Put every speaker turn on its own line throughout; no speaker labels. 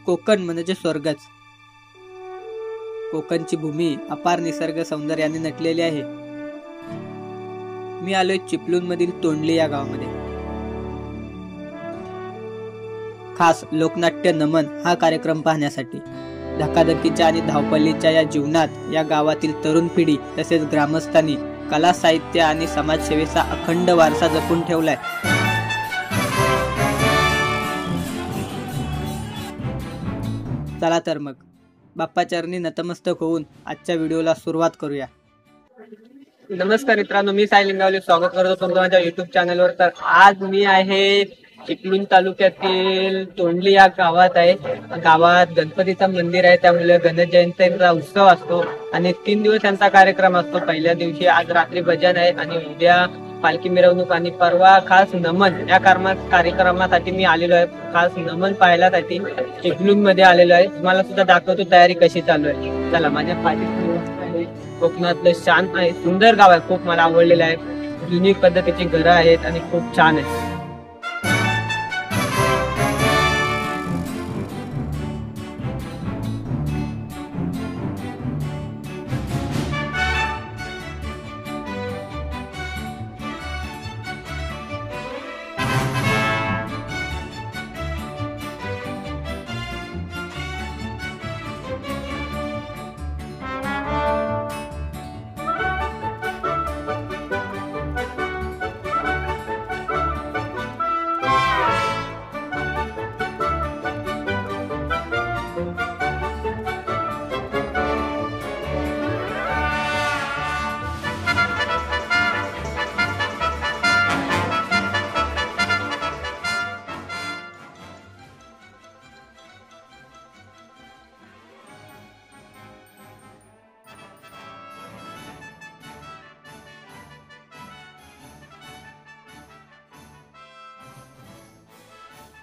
कोकण म्हणजे स्वर्गच. कोकणची भूमी अपार निसर्ग सौंदर्याने नटलेली आहे. मी आलोय चिपळूण मधील तोंडली या गावामध्ये. खास लोकनाट्य नमन हा कार्यक्रम पाहण्यासाठी. धकाधकीच्या आणि धावपळीच्या या जीवनात या गावातील तरुण पिढी तसेच ग्रामस्थांनी कला, साहित्य आणि समाजसेवेचा अखंड वारसा जपून ठेवलाय. चला तर मग बाप्पाचरणी नतमस्तक होऊन आजच्या व्हिडिओला सुरुवात करूया. नमस्कार मित्रांनो, मी साई लिंगावले स्वागत करतो तुमचं माझ्या युट्यूब चॅनलवर. तर आज मी आहे चिपळूण तालुक्यातील तोंडली या गावात आहे. गावात गणपतीचं मंदिर आहे, त्यामुळे गणेश जयंतीचा उत्सव असतो आणि 3 दिवस त्यांचा कार्यक्रम असतो. पहिल्या दिवशी आज रात्री भजन आहे आणि उद्या पालखी मिरवणूक आणि परवा खास नमन या कार्यक्रमासाठी मी आलेलो आहे. खास नमन पाहण्यासाठी चिपळूण मध्ये आलेलो आहे. तुम्हाला सुद्धा दाखवतो तयारी कशी चालू आहे. चला, माझ्या पाठीत कोकणातलं शांत आहे, सुंदर गाव आहे, खूप मला आवडलेलं आहे. जुनी पद्धतीची घरं आहेत आणि खूप छान आहे.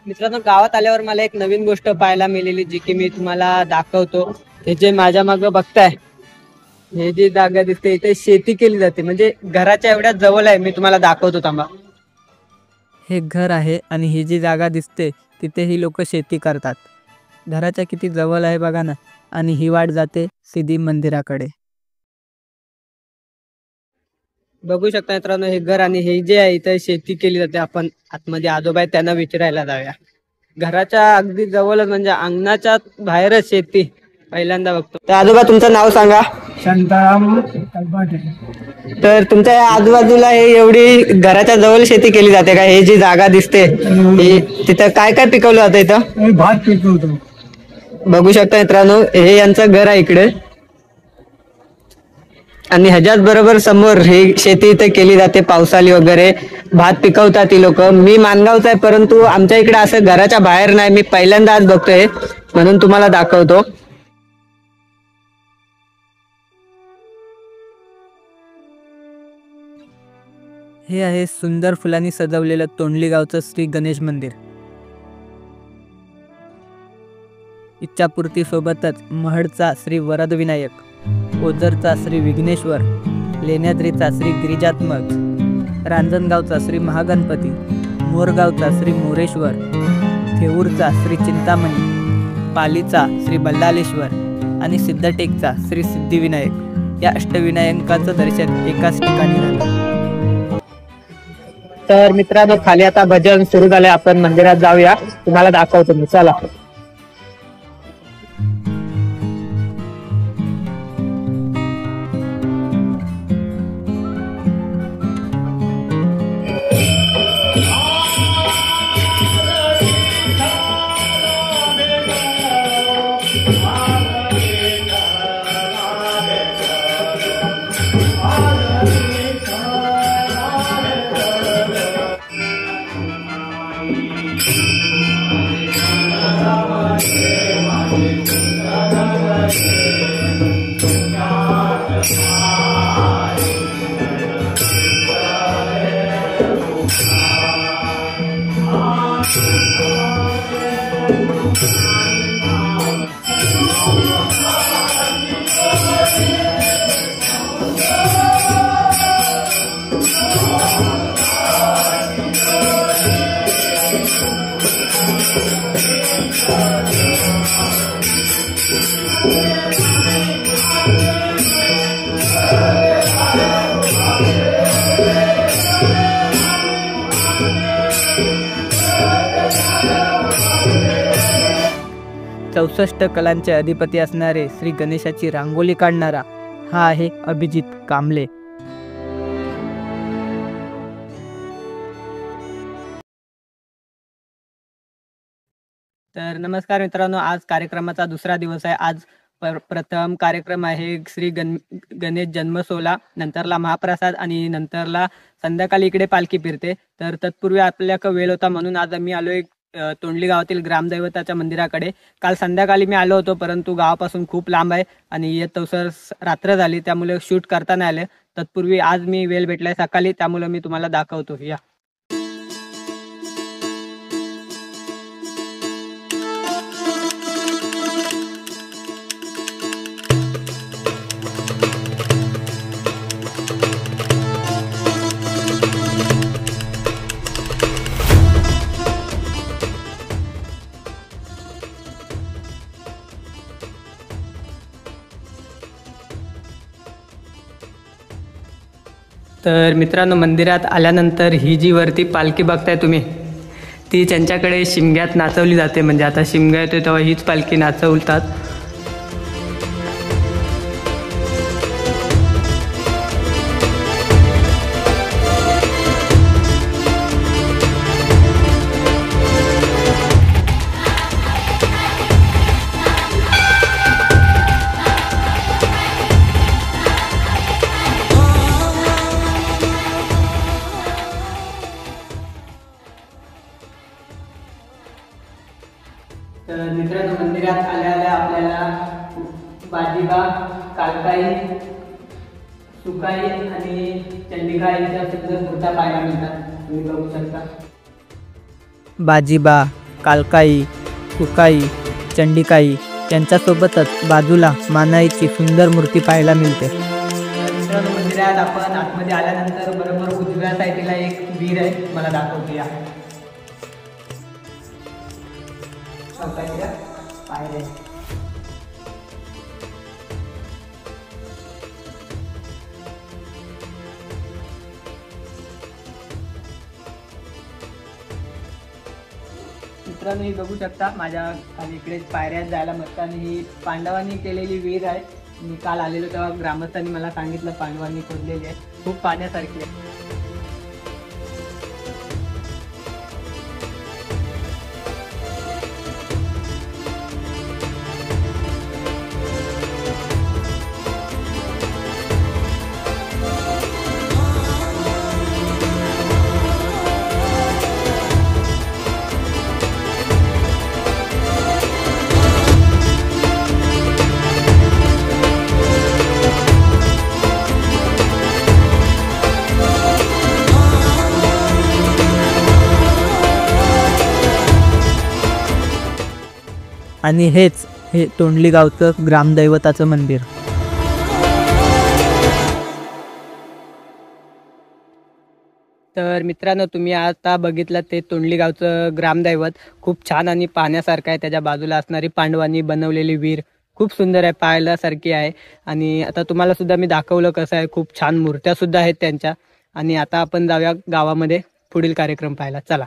मित्रांनो, गावात आल्यावर मला एक नवीन गोष्ट पाहायला मिळाली, जी की मी तुम्हाला दाखवतो. हे जे माझ्या मागे बघताय, हे जी जागा दिसते इथे शेती केली जाते, म्हणजे घराच्या एवढ्या जवळ आहे. मी तुम्हाला दाखवतो, थांबा. हे घर आहे आणि ही जी जागा दिसते तिथे ही लोक शेती करतात. घराच्या किती जवळ आहे बघा ना. आणि ही वाट जाते सीधी मंदिराकडे. बघू शकता मित्रांनो, हे घर आणि हे जे आहे इथे शेती केली जाते. आपण आतमध्ये आजोबा आहेत त्यांना विचारायला जाऊया. घराच्या अगदी जवळच म्हणजे अंगणाच्या बाहेरच शेती पहिल्यांदा बघतो. तर आजोबा, तुमचं नाव सांगा.
शांताराम.
तर तुमच्या या आजूबाजूला हे एवढी घराच्या जवळ शेती केली जाते का? हे जी जागा दिसते तिथं काय काय पिकवलं जातं? इथं
भात पिकवतो.
बघू शकता मित्रांनो, हे यांचं घर आहे इकडे आणि ह्याच्याच बरोबर समोर ही शेती इथे केली जाते. पावसाळी वगैरे भात पिकवतात ती लोक. मी मानगावचा आहे, परंतु आमच्या इकडे असं घराच्या बाहेर नाही. मी पहिल्यांदा आज बघतोय, म्हणून तुम्हाला दाखवतो. हे आहे सुंदर फुलांनी सजवलेलं तोंडली गावचं श्री गणेश मंदिर. इच्छापूर्ती सोबतच महडचा श्री वरद विनायक, ओझरचा श्री विघ्नेश्वर, लेण्याद्रीचा श्री गिरिजात्मक, रांजणगावचा श्री महागणपती, मोरगावचा श्री मोरेश्वर, थेऊरचा श्री चिंतामणी, पालीचा श्री बल्लालेश्वर आणि सिद्धटेकचा श्री सिद्धिविनायक या अष्टविनायकांचं दर्शन एकाच ठिकाणी झालं. तर मित्रांनो, खाली आता भजन सुरू झाले. आपण मंदिरात जाऊया, तुम्हाला दाखवतो मी. चला. चौसष्ट कलांचे अधिपती असणारे श्री गणेशाची रांगोळी काढणारा हा आहे अभिजित कांबळे. तर नमस्कार मित्रांनो, आज कार्यक्रमाचा दुसरा दिवस आहे. आज प्रथम कार्यक्रम आहे श्री गणेश जन्मसोहळा, नंतरला महाप्रसाद आणि नंतरला संध्याकाळी इकडे पालखी फिरते. तर तत्पूर्वी आपल्याकडे वेळ होता म्हणून आज आम्ही आलोय तोंडली गावातील ग्रामदैवताच्या मंदिराकडे. काल संध्याकाळी मी आलो होतो, परंतु गावापासून खूप लांब आहे आणि येत तवसर रात्र झाली, त्यामुळे शूट करता नाही आले. तत्पूर्वी आज मी वेळ भेटलाय सकाळी, त्यामुळे मी तुम्हाला दाखवतो. या तर मित्रांनो, मंदिरात आल्यानंतर ही जी वरती पालखी बघताय तुम्ही, ती त्यांच्याकडे शिमग्यात नाचवली जाते. म्हणजे आता शिमगा येतो तेव्हा हीच पालखी नाचवतात. तर मित्रांनो, मंदिरात आल्या आपल्याला बाजीबा, कालकाई, सुकाई आणि चंडिका यांच्या सुंदर मूर्त्या पाहायला मिळतात. तुम्ही बघू शकता. बाजीबा, कालकाई, सुकाई, चंडिकाई यांच्यासोबतच बाजूला मानाईची सुंदर मूर्ती पाहायला मिळते. मित्रांनो, मंदिरात आपण आतमध्ये आल्यानंतर बरोबर उजव्या साईडला एक विहीर आहे, मला दाखवतो. या पायऱ्या. मित्रांनो, ही बघू शकता माझ्या खाली इकडे पायऱ्यात जायला मस्त. आणि ही पांडवांनी केलेली विहीर आहे. मी काल आलेलो तेव्हा ग्रामस्थांनी मला सांगितलं पांडवांनी खोदलेली आहे. खूप पाण्यासारखी आहे. आणि हे तोंडली गावचं ग्रामदैवताचं मंदिर. तर मित्रांनो, तुम्ही आता बघितलं ते तोंडली गावचं ग्रामदैवत खूप छान आणि पाहण्यासारखं आहे. त्याच्या बाजूला असणारी पांडवांनी बनवलेली विहीर खूप सुंदर आहे, पाहायलासारखी आहे. आणि आता तुम्हाला सुद्धा मी दाखवलं कसं आहे. खूप छान मूर्त्या सुद्धा आहेत त्यांच्या. आणि आता आपण जाऊया गावामध्ये पुढील कार्यक्रम पाहायला. चला.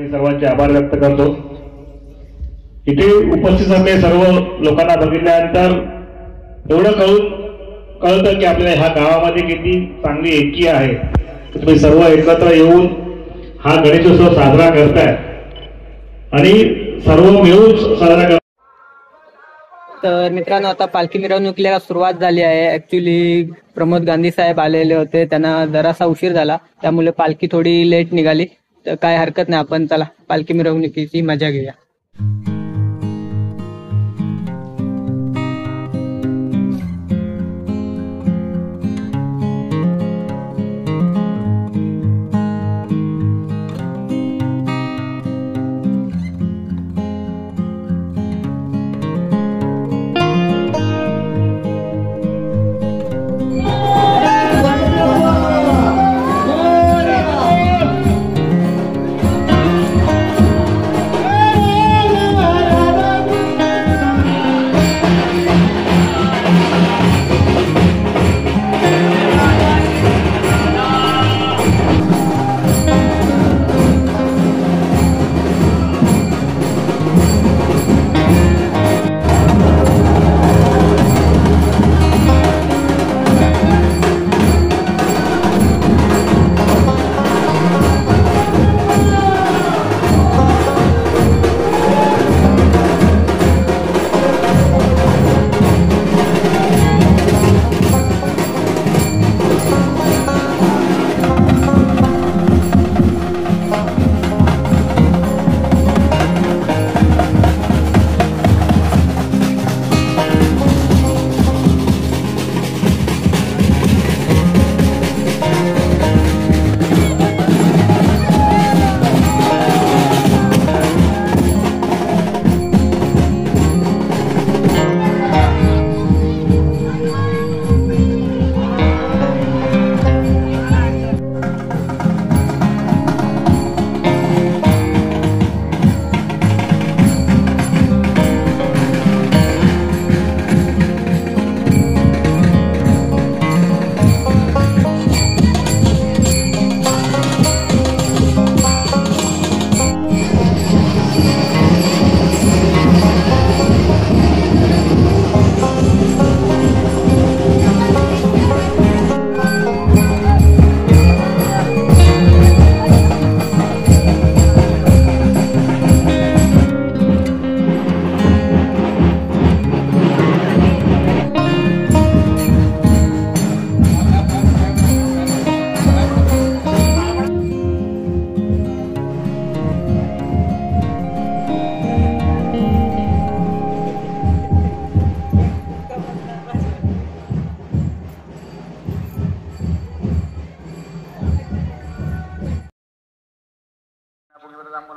मी सर्वांचे आभार व्यक्त करतो। इथे उपस्थित असलेल्या सर्व लोकांना बघितल्यानंतर एवढं कळतं की आपल्या ह्या गावामध्ये किती चांगली एकी आहे। तुम्ही सर्व एकत्र येऊन हा गणेशोत्सव साजरा करताय आणि सर्व मिळून साजरा करताय।
तर मित्रांनो, आता पालखी मिरवणुकीला सुरुवात झाली आहे। ऍक्च्युली प्रमोद गांधी साहेब आलेले होते, त्यांना जरासा उशीर झाला, त्यामुळे पालखी थोडी लेट निघाली। तर काय हरकत नाही, आपण चला पालखी मिरवणुकीची मजा घेऊया।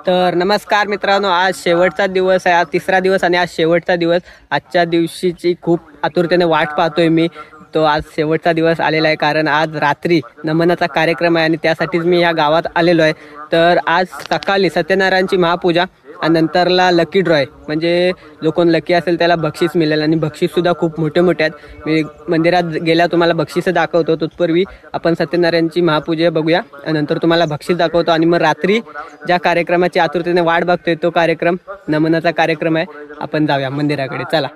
तर नमस्कार मित्रांनो, आज शेवटचा दिवस आहे, आज तिसरा दिवस आणि आज शेवटचा दिवस। आजच्या दिवशीची खूप आतुरतेने वाट पाहतोय मी। तो आज शेवटचा दिवस आलेला आहे, कारण आज रात्री नमनाचा कार्यक्रम आहे आणि त्यासाठीच मी या गावात आलेलो आहे। तर आज सकाळी सत्यनारायणची महापूजा आणि नंतरला लकी ड्रॉ आहे, म्हणजे जो कोण लकी असेल त्याला बक्षीस मिळेल आणि बक्षीससुद्धा खूप मोठे मोठे आहेत। मी मंदिरात गेल्या तुम्हाला बक्षीस दाखवतो, तत्पूर्वी आपण सत्यनारायणची महापूजा बघूया आणि नंतर तुम्हाला बक्षीस दाखवतो। आणि मग रात्री ज्या कार्यक्रमाची आतुरतेने वाट बघतोय तो कार्यक्रम नमनाचा कार्यक्रम आहे, आपण जाऊया मंदिराकडे, चला।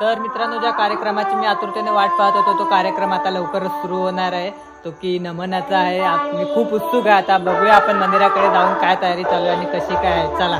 तर मित्रांनो, ज्या कार्यक्रमाची मी आतुरतेने वाट पाहत होतो तो कार्यक्रम आता लवकरच सुरू होणार आहे, तो की नमनाचा आहे। मी खूप उत्सुक आहे। आता बघूया आपण मंदिराकडे जाऊन काय तयारी चालू आहे आणि कशी काय आहे। चला।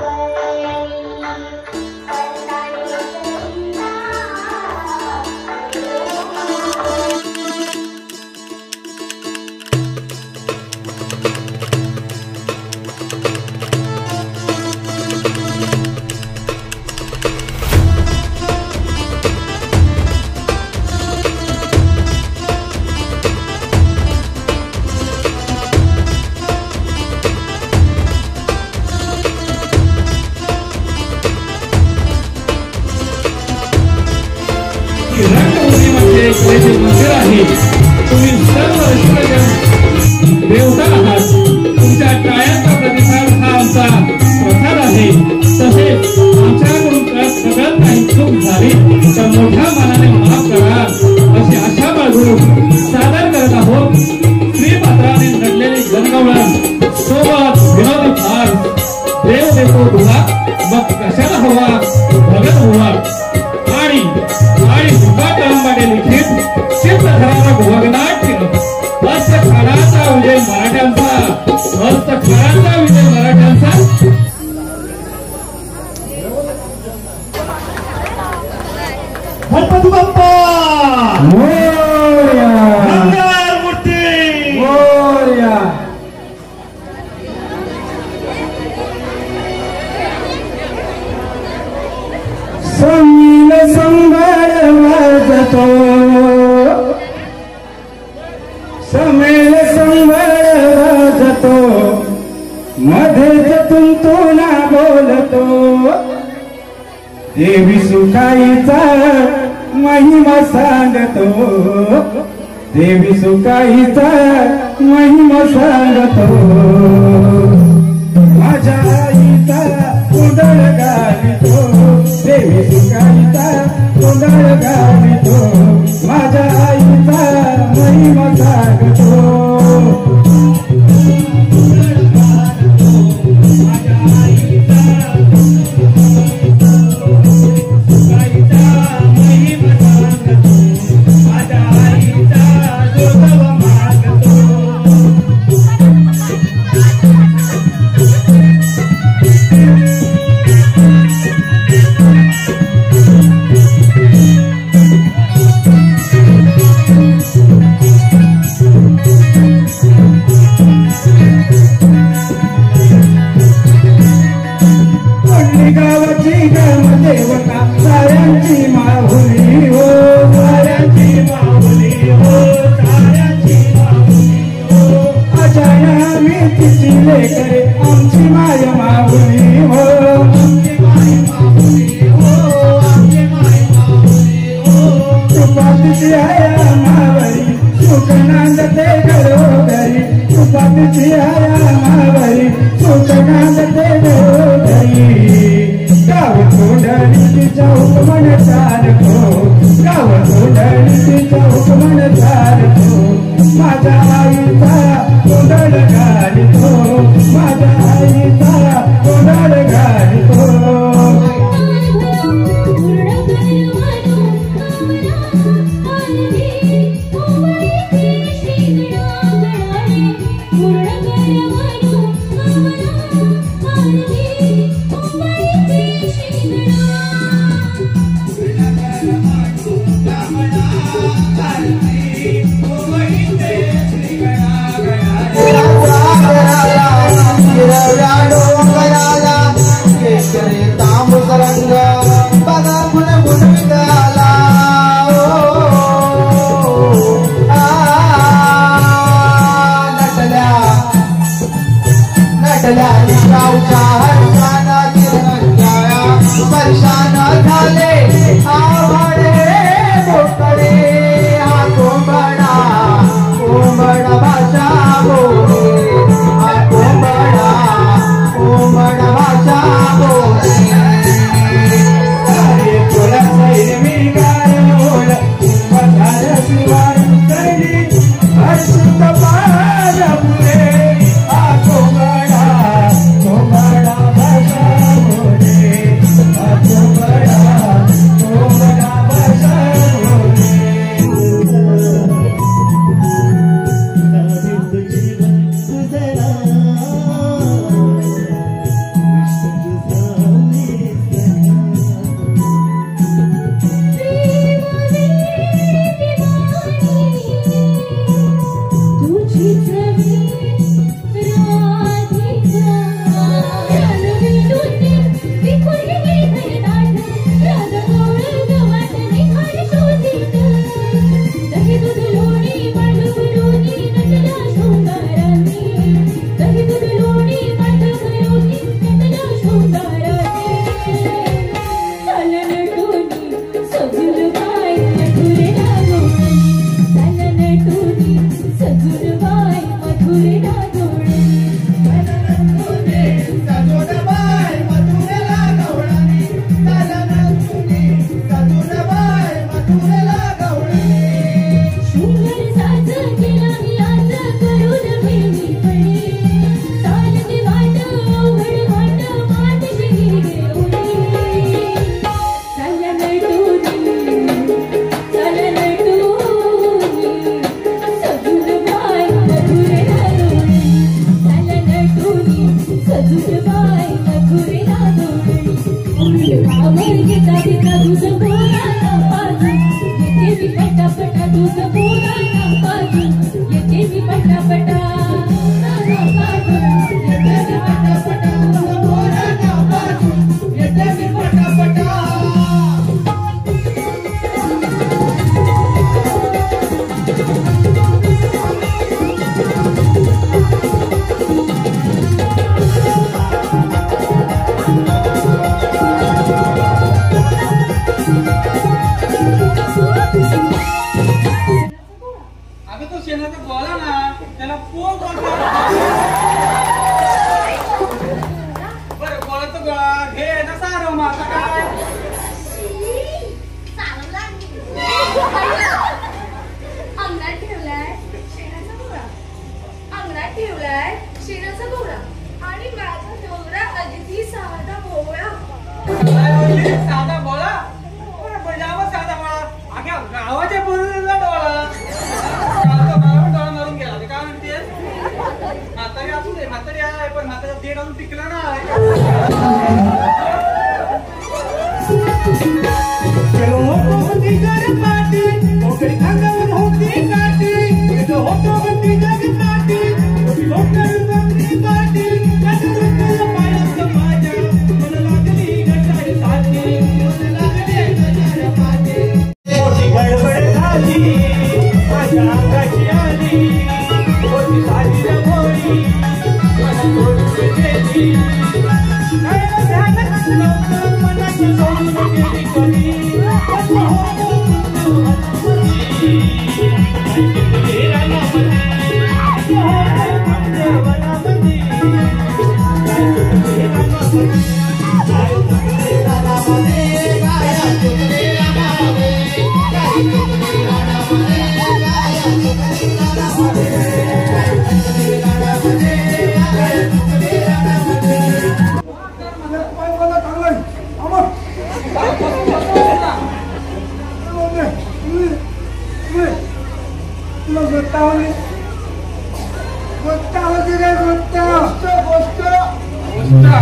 मंदिर आहे, तुम्ही सर्व देवता आहात। तुमच्या टाळ्यांचा प्रतिसाद हा आमचा प्रसाद आहे। तसेच आमच्याकडून सगळं काही चूक झाली तर मोठ्या मनाने माफ करा अशी आशा बाळगून सादर करत आहोत श्रीपात्राने नटलेले जनगवळण सोबत विनोदी फार देव देतो तुला मग कशाला हवा भगत हवा आणि हुंबाटळंबाने लिखित चित्रधराला भोगनाट्य हस्तकलाचा विजय मराठ्यांचा हस्तकलाचा विजय मराठ्यांचा।
गणपती बाप्पा
मोरया,
मूर्ती
मोरया। संगीन संभाळ वाजतो, समेल संभाळ वाजतो, मध्येच तुंतुना बोलतो। देवी सुखाईचा महिमा सांगतो, देवी सुखाईचा महिमा सांगतो। माझ्या आईचा कुंडळ घालितो, देवी सुखाईचा कुंडळ घालितो, माझ्या आईचा महिमा सांगतो।
Bye.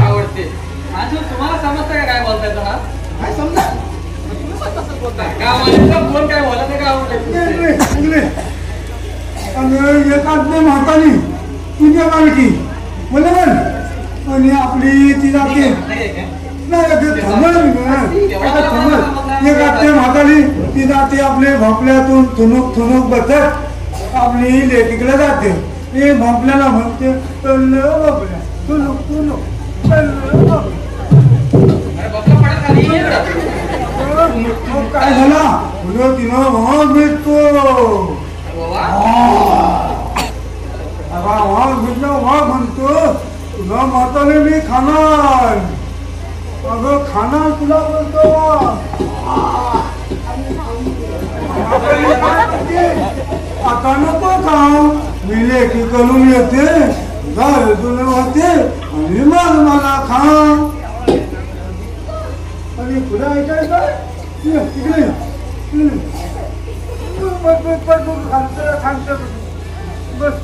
आवडते अजून तुम्हाला समजतं का काय बोलताय हा काय समजा कोण काय बोलत का
एकाच म्हातारी तुझ्या मालकी बरोबर आणि आपली ती जाते म्हातारी ती जाते आपले भोपल्यातून थुनुक थुनुक बसत आपली लेकीकडे जाते ते भोपल्याला म्हणते भोपल्या थुनुक थुनुक काय झाला बोलो तिनं वाघ भेटतो वाघ भेटला वाघ म्हणतो तुला म्हातारे मी खाणार अगं खाणार तुला बोलतो आता नको खाऊ मी लेखी करून येते घर तुला होते आणि मग मला खा आणि पुढे ऐकायचं तिकडे खांत बस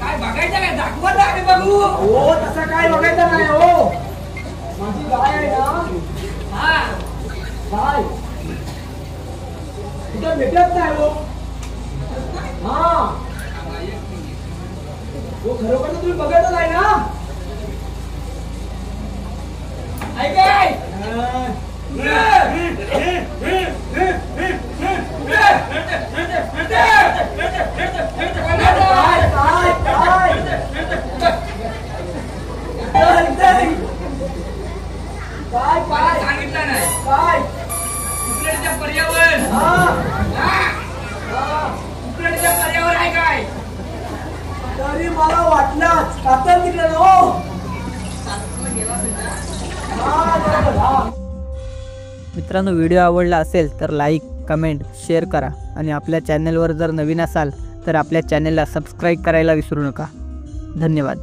काय बघायचं काय दाखवत आहे बघू हो तसं काय बघायचं नाही हो काय कुठे भेटत नाही हो. हा हो खरोखर तुम्ही बघतच आहे ना. ऐकाय काय सांगितलं नाही काय उकरडीच्या पर्यावर उकरडीच्या पर्यावर आहे काय तरी मला वाटलंच कातर तिकडे हो.
मित्रांनो, व्हिडिओ आवडला असेल तर लाईक, कमेंट, शेअर करा आणि आपल्या चॅनलवर जर नवीन असाल तर आपल्या चॅनलला सबस्क्राईब करायला विसरू नका. धन्यवाद.